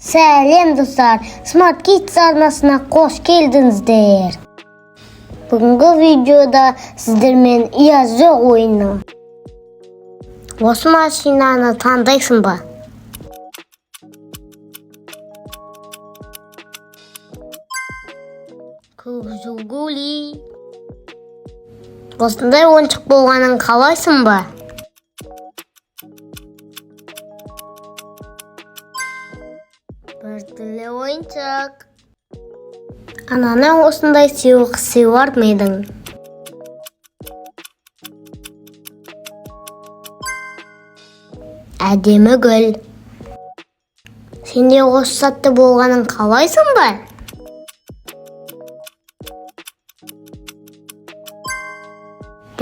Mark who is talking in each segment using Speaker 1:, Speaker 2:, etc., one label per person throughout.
Speaker 1: Selam dostlar, Smart Kids arnasına hoş geldinizler. Bugünkü videoda sizlerмен yazı oyunu. Осы машинаны таңдайсың ба? Жигули. Осындай ойыншық болғанын қалайсың ба? Біртүрлі ойыншық. Ананы осындай сыйлық сыйлар мыйдың? Әдемі гүл. Сенде осы сәтті болғанын қалайсың ба?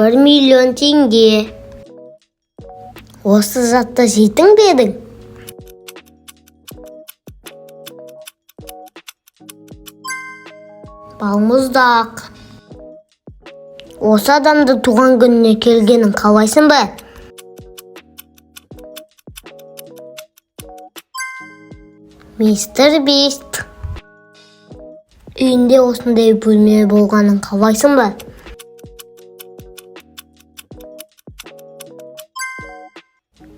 Speaker 1: 1 миллион теңге. Осы затты жейтін бе едің? Балмұздақ. Осы адамды туған күніне келгенін қалайсың ба? Мистер Бист. Үйінде осындай бөлме болғанын қалайсың ба?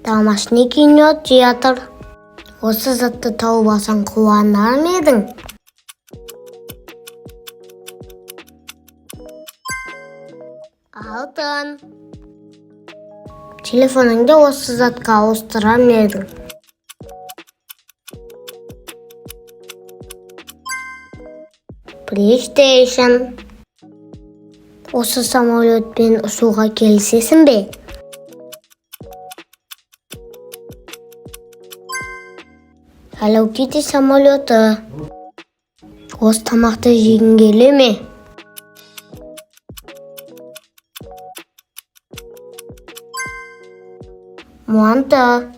Speaker 1: Домашний кинотеатр. Осы затты тауып алсаң қуанар ма едің? Алтын. Телефоныңды осы затқа ауыстырар ма едің? PlayStation. Осы самолетпен ұшуға келісесің бе? Hello Kitty самолеты. Осы тамақты жегің келе ме? Муанта.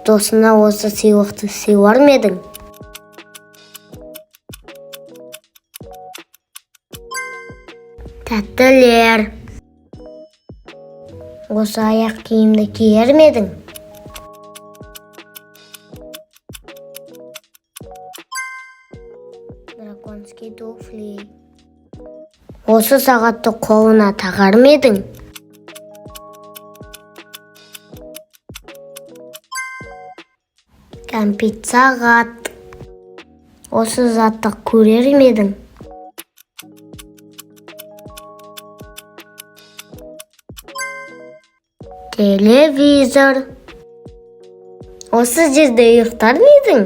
Speaker 1: Досына осы сыйлықты сыйлар ма едің? Тәттілер. Осы аяқ киімді киер ме едің? Драконский туфли. Осы сағатты қолына тағар ма едің? Кәмпит сағат. Осы затты көрер ме едің? Телевизор. Осы жерде ұйықтар ма едің?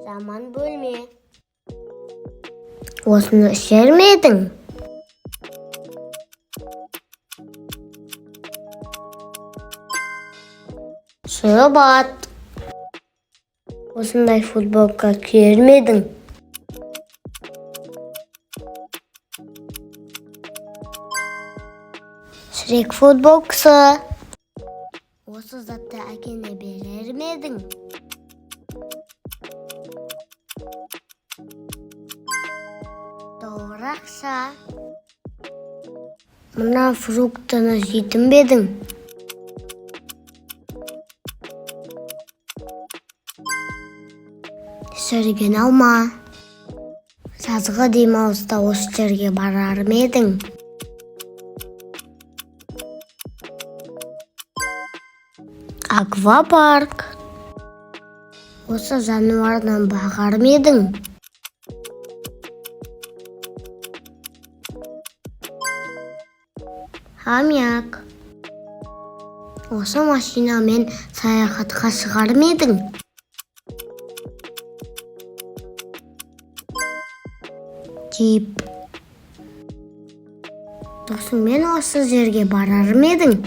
Speaker 1: Жаман бөлме. Осыны ішер ме едің? Шыбат. Осындай футболка киер ме едің? Шрек футболкасы. Осы затты әкеңе берер ме едің? Доллар ақша. Мына фруктыны жейтін бе едің? Шіріген алма. Жазғы демалыста осы жерге барар ма едің? Аквапарк. Осы жануардан бағар ма едің? Хомяк. Осы машинамен саяхатқа шығар ма едің? Джип. Досыңмен осы жерге барар ма едің?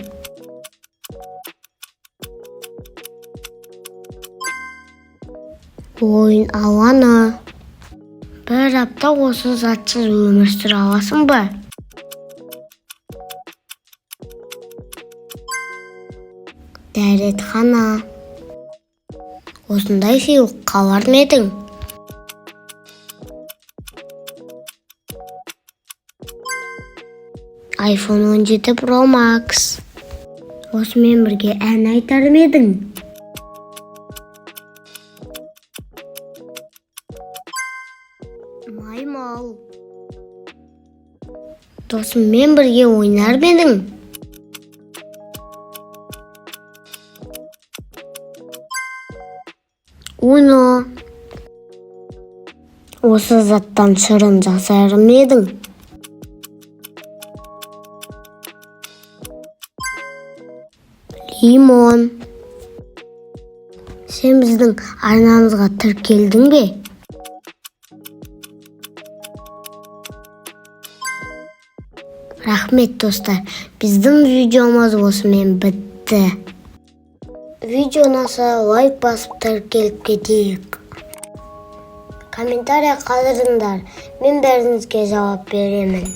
Speaker 1: Ойын алаңы. Bir апта осы затсыз өмір сүре аласың ба? Дәретхана. Осындай сыйлық қалар ма едің? iPhone 17 Pro Max. Osымен бірге ән айтар ма едің? Маймыл. Досыммен бірге ойнар ма едің? Уно. Осы заттан шырын жасар ма едің? Лимон. Сен біздің арнамызға тіркелдің бе? Рахмет достар, біздің видеомыз осымен бітті. Видео ұнаса лайк басып тіркеліп кетейік. Комментария қалдырыңдар, мен бәріңізге жауап беремін.